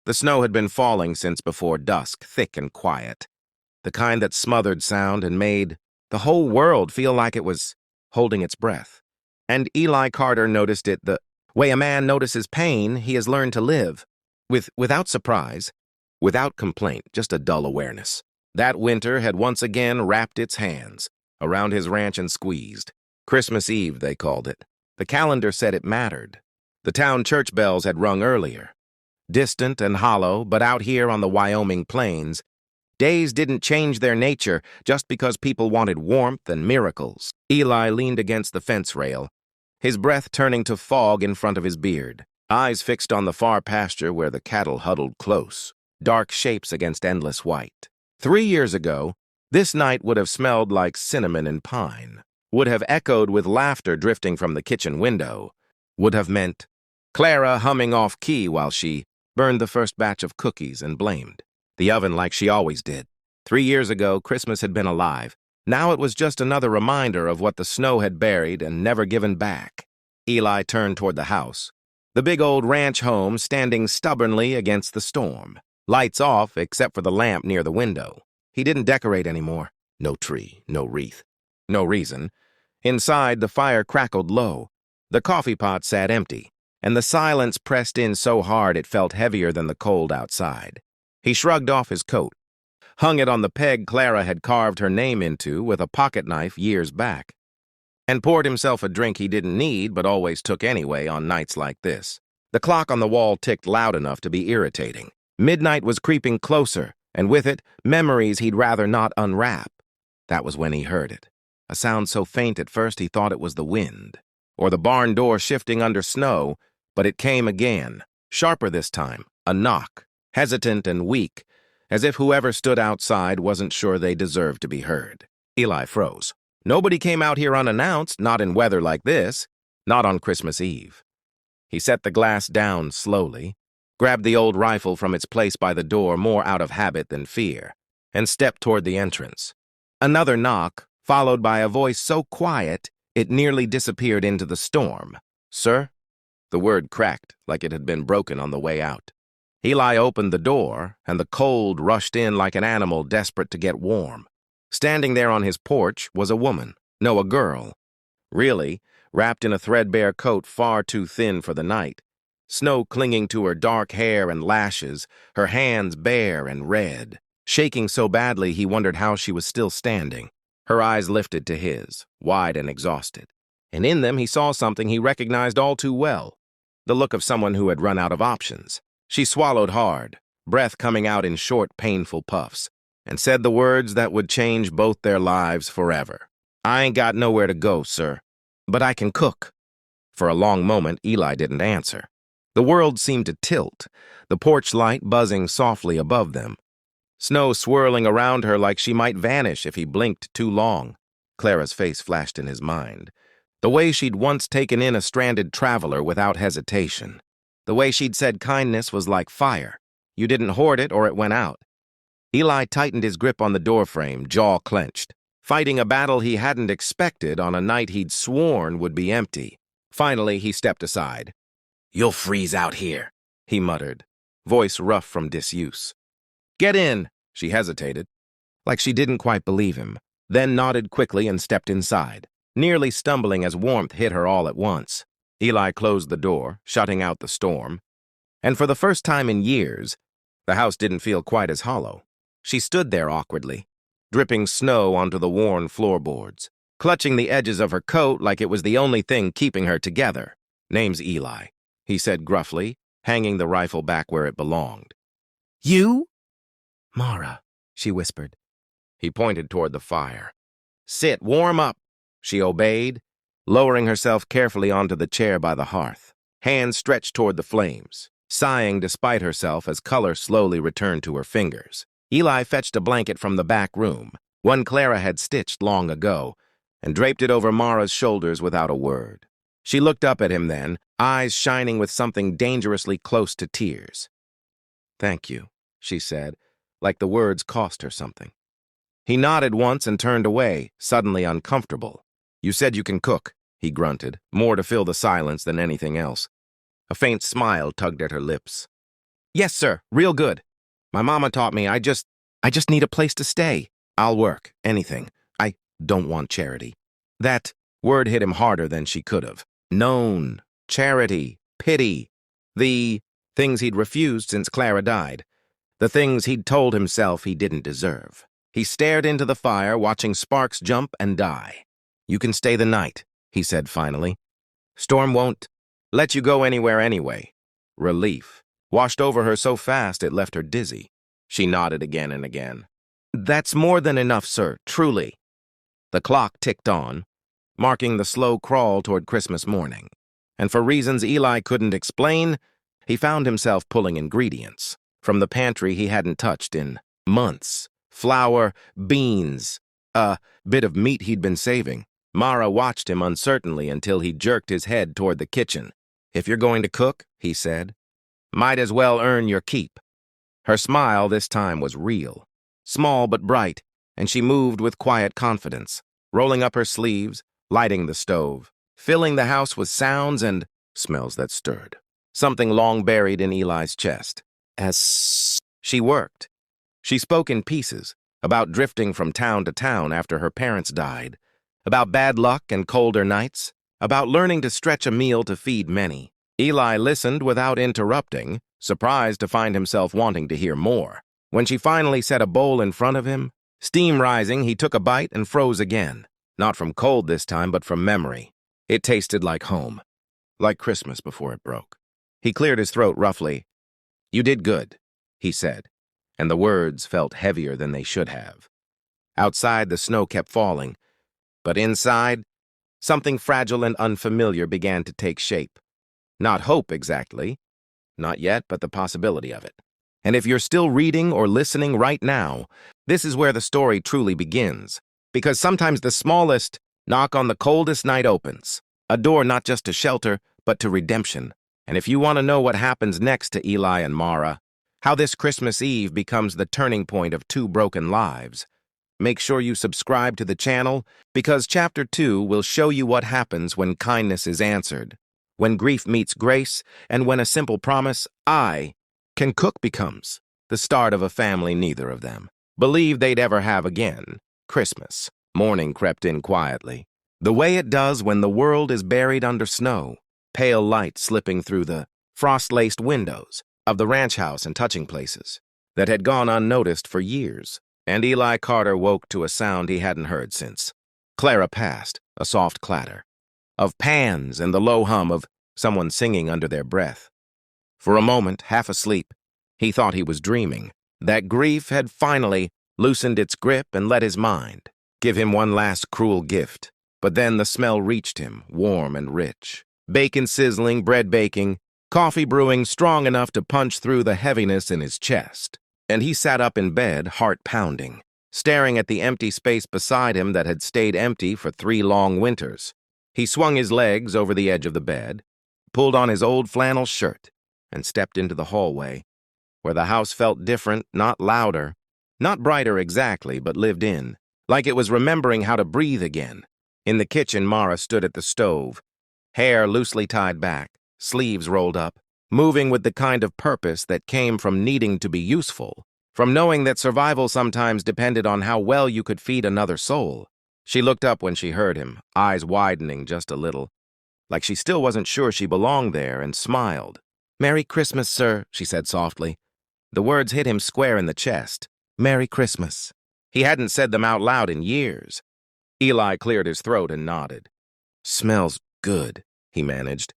The snow had been falling since before dusk, thick and quiet. The kind that smothered sound and made the whole world feel like it was holding its breath. And Eli Carter noticed it the way a man notices pain he has learned to live, without surprise, without complaint, just a dull awareness. That winter had once again wrapped its hands around his ranch and squeezed. Christmas Eve, they called it. The calendar said it mattered. The town church bells had rung earlier. Distant and hollow, but out here on the Wyoming plains, days didn't change their nature just because people wanted warmth and miracles. Eli leaned against the fence rail, his breath turning to fog in front of his beard, eyes fixed on the far pasture where the cattle huddled close, dark shapes against endless white. 3 years ago, this night would have smelled like cinnamon and pine, would have echoed with laughter drifting from the kitchen window, would have meant Clara humming off-key while she burned the first batch of cookies and blamed the oven like she always did. 3 years ago, Christmas had been alive. Now it was just another reminder of what the snow had buried and never given back. Eli turned toward the house, the big old ranch home standing stubbornly against the storm. Lights off except for the lamp near the window. He didn't decorate anymore. No tree, no wreath, no reason. Inside, the fire crackled low. The coffee pot sat empty, and the silence pressed in so hard it felt heavier than the cold outside. He shrugged off his coat, hung it on the peg Clara had carved her name into with a pocket knife years back, and poured himself a drink he didn't need but always took anyway on nights like this. The clock on the wall ticked loud enough to be irritating. Midnight was creeping closer, and with it, memories he'd rather not unwrap. That was when he heard it. A sound so faint at first he thought it was the wind, or the barn door shifting under snow, but it came again, sharper this time, a knock, hesitant and weak, as if whoever stood outside wasn't sure they deserved to be heard. Eli froze. Nobody came out here unannounced, not in weather like this, not on Christmas Eve. He set the glass down slowly, grabbed the old rifle from its place by the door more out of habit than fear, and stepped toward the entrance. Another knock, followed by a voice so quiet it nearly disappeared into the storm. "Sir?" The word cracked like it had been broken on the way out. Eli opened the door, and the cold rushed in like an animal desperate to get warm. Standing there on his porch was a woman, no, a girl. Really, wrapped in a threadbare coat far too thin for the night, snow clinging to her dark hair and lashes, her hands bare and red, shaking so badly he wondered how she was still standing. Her eyes lifted to his, wide and exhausted, and in them he saw something he recognized all too well, the look of someone who had run out of options. She swallowed hard, breath coming out in short, painful puffs, and said the words that would change both their lives forever. "I ain't got nowhere to go, sir, but I can cook." For a long moment, Eli didn't answer. The world seemed to tilt, the porch light buzzing softly above them, snow swirling around her like she might vanish if he blinked too long. Clara's face flashed in his mind, the way she'd once taken in a stranded traveler without hesitation, the way she'd said kindness was like fire. You didn't hoard it or it went out. Eli tightened his grip on the doorframe, jaw clenched, fighting a battle he hadn't expected on a night he'd sworn would be empty. Finally, he stepped aside. "You'll freeze out here," he muttered, voice rough from disuse. "Get in," she hesitated, like she didn't quite believe him, then nodded quickly and stepped inside, nearly stumbling as warmth hit her all at once. Eli closed the door, shutting out the storm, and for the first time in years, the house didn't feel quite as hollow. She stood there awkwardly, dripping snow onto the worn floorboards, clutching the edges of her coat like it was the only thing keeping her together. "Name's Eli," he said gruffly, hanging the rifle back where it belonged. "You?" "Mara," she whispered. He pointed toward the fire. "Sit, warm up." She obeyed, lowering herself carefully onto the chair by the hearth, hands stretched toward the flames, sighing despite herself as color slowly returned to her fingers. Eli fetched a blanket from the back room, one Clara had stitched long ago, and draped it over Mara's shoulders without a word. She looked up at him then, eyes shining with something dangerously close to tears. "Thank you," she said, like the words cost her something. He nodded once and turned away, suddenly uncomfortable. "You said you can cook," he grunted, more to fill the silence than anything else. A faint smile tugged at her lips. Yes, sir, real good. My mama taught me I just need a place to stay. I'll work, anything. I don't want charity. That word hit him harder than she could have. Known, charity, pity. The things he'd refused since Clara died. The things he'd told himself he didn't deserve. He stared into the fire, watching sparks jump and die. You can stay the night, he said finally. Storm won't let you go anywhere anyway. Relief washed over her so fast it left her dizzy. She nodded again and again. That's more than enough, sir, truly. The clock ticked on, marking the slow crawl toward Christmas morning. And for reasons Eli couldn't explain, he found himself pulling ingredients from the pantry he hadn't touched in months. Flour, beans, a bit of meat he'd been saving. Mara watched him uncertainly until he jerked his head toward the kitchen. If you're going to cook, he said, might as well earn your keep. Her smile this time was real, small but bright, and she moved with quiet confidence, rolling up her sleeves, lighting the stove, filling the house with sounds and smells that stirred. Something long buried in Eli's chest. As she worked, she spoke in pieces, about drifting from town to town after her parents died, about bad luck and colder nights, about learning to stretch a meal to feed many. Eli listened without interrupting, surprised to find himself wanting to hear more. When she finally set a bowl in front of him, steam rising, he took a bite and froze again. Not from cold this time, but from memory. It tasted like home, like Christmas before it broke. He cleared his throat roughly. You did good, he said, and the words felt heavier than they should have. Outside, the snow kept falling, but inside, something fragile and unfamiliar began to take shape. Not hope exactly, not yet, but the possibility of it. And if you're still reading or listening right now, this is where the story truly begins. Because sometimes the smallest knock on the coldest night opens. A door not just to shelter, but to redemption. And if you want to know what happens next to Eli and Mara, how this Christmas Eve becomes the turning point of two broken lives, make sure you subscribe to the channel, because Chapter 2 will show you what happens when kindness is answered, when grief meets grace, and when a simple promise, I can cook, becomes the start of a family neither of them believed they'd ever have again. Christmas morning crept in quietly, the way it does when the world is buried under snow, pale light slipping through the frost-laced windows of the ranch house and touching places that had gone unnoticed for years. And Eli Carter woke to a sound he hadn't heard since. Clara passed, a soft clatter of pans and the low hum of someone singing under their breath. For a moment, half asleep, he thought he was dreaming, that grief had finally loosened its grip and let his mind give him one last cruel gift. But then the smell reached him, warm and rich. Bacon sizzling, bread baking, coffee brewing strong enough to punch through the heaviness in his chest. And he sat up in bed, heart pounding, staring at the empty space beside him that had stayed empty for 3 long winters. He swung his legs over the edge of the bed, pulled on his old flannel shirt, and stepped into the hallway, where the house felt different, not louder, not brighter exactly, but lived in, like it was remembering how to breathe again. In the kitchen, Mara stood at the stove, hair loosely tied back, sleeves rolled up, moving with the kind of purpose that came from needing to be useful, from knowing that survival sometimes depended on how well you could feed another soul. She looked up when she heard him, eyes widening just a little, like she still wasn't sure she belonged there, and smiled. "Merry Christmas, sir," she said softly. The words hit him square in the chest. Merry Christmas. He hadn't said them out loud in years. Eli cleared his throat and nodded. Smells good, he managed.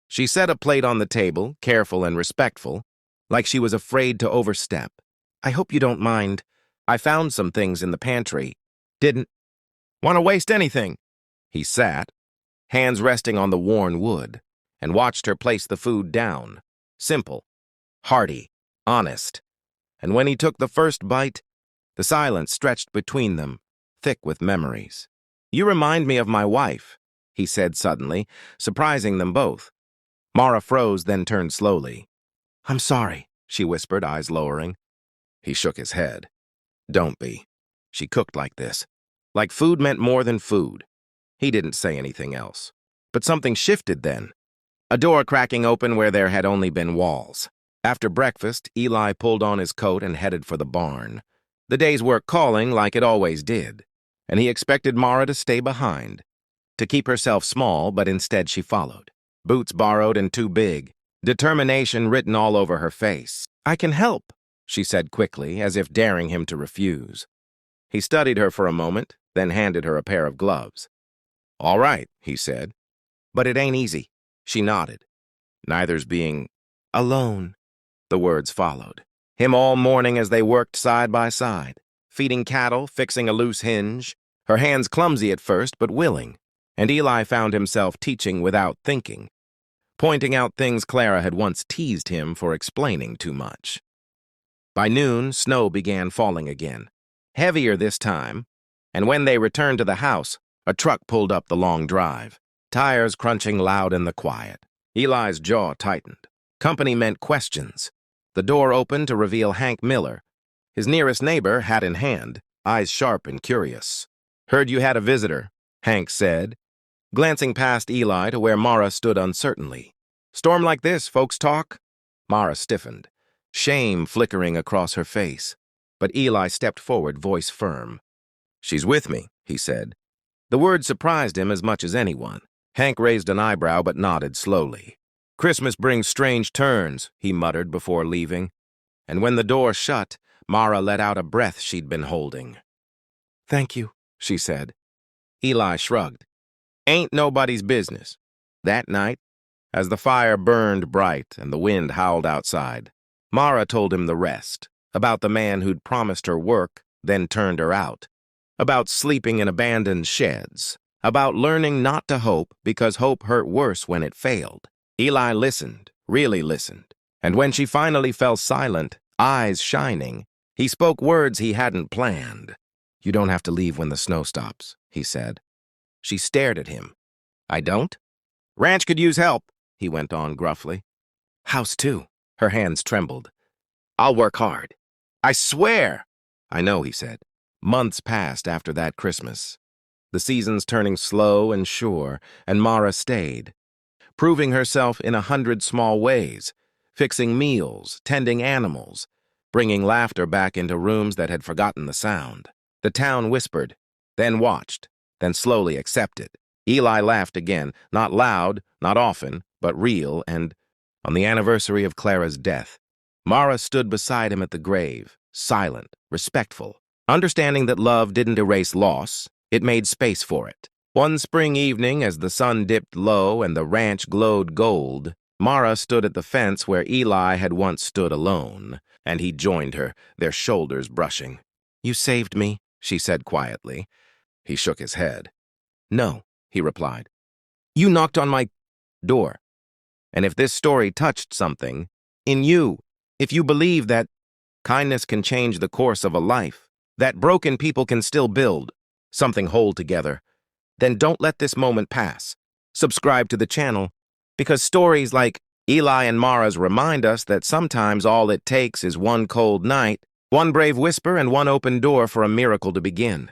She set a plate on the table, careful and respectful, like she was afraid to overstep. I hope you don't mind. I found some things in the pantry. Didn't want to waste anything. He sat, hands resting on the worn wood, and watched her place the food down. Simple, hearty, honest. And when he took the first bite, the silence stretched between them, thick with memories. You remind me of my wife, he said suddenly, surprising them both. Mara froze, then turned slowly. I'm sorry, she whispered, eyes lowering. He shook his head. Don't be. She cooked like this. Like food meant more than food. He didn't say anything else. But something shifted then. A door cracking open where there had only been walls. After breakfast, Eli pulled on his coat and headed for the barn. The day's work calling like it always did, and he expected Mara to stay behind, to keep herself small, but instead she followed. Boots borrowed and too big, determination written all over her face. "I can help," she said quickly, as if daring him to refuse. He studied her for a moment, then handed her a pair of gloves. "All right," he said. "But it ain't easy." She nodded. "Neither's being alone." The words followed. Him all morning as they worked side by side, feeding cattle, fixing a loose hinge, her hands clumsy at first, but willing. And Eli found himself teaching without thinking, pointing out things Clara had once teased him for explaining too much. By noon, snow began falling again, heavier this time, and when they returned to the house, a truck pulled up the long drive, tires crunching loud in the quiet. Eli's jaw tightened. Company meant questions. The door opened to reveal Hank Miller, his nearest neighbor, hat in hand, eyes sharp and curious. "Heard you had a visitor," Hank said, glancing past Eli to where Mara stood uncertainly. "Storm like this, folks talk?" Mara stiffened, shame flickering across her face, but Eli stepped forward, voice firm. "She's with me," he said. The word surprised him as much as anyone. Hank raised an eyebrow but nodded slowly. "Christmas brings strange turns," he muttered before leaving, and when the door shut, Mara let out a breath she'd been holding. "Thank you," she said. Eli shrugged. "Ain't nobody's business." That night, as the fire burned bright and the wind howled outside, Mara told him the rest, about the man who'd promised her work, then turned her out, about sleeping in abandoned sheds, about learning not to hope because hope hurt worse when it failed. Eli listened, really listened, and when she finally fell silent, eyes shining, he spoke words he hadn't planned. "You don't have to leave when the snow stops," he said. She stared at him. "I don't?" "Ranch could use help," he went on gruffly. "House too." Her hands trembled. "I'll work hard. I swear." "I know," he said. Months passed after that Christmas, the seasons turning slow and sure, and Mara stayed, proving herself in 100 small ways, fixing meals, tending animals, bringing laughter back into rooms that had forgotten the sound. The town whispered, then watched, then slowly accepted. Eli laughed again, not loud, not often, but real, and on the anniversary of Clara's death, Mara stood beside him at the grave, silent, respectful, understanding that love didn't erase loss, it made space for it. One spring evening, as the sun dipped low and the ranch glowed gold, Mara stood at the fence where Eli had once stood alone, and he joined her, their shoulders brushing. "You saved me," she said quietly. He shook his head. "No," he replied. "You knocked on my door. And if this story touched something, in you, if you believe that kindness can change the course of a life, that broken people can still build something whole together, then don't let this moment pass. Subscribe to the channel, because stories like Eli and Mara's remind us that sometimes all it takes is one cold night, one brave whisper, and one open door for a miracle to begin."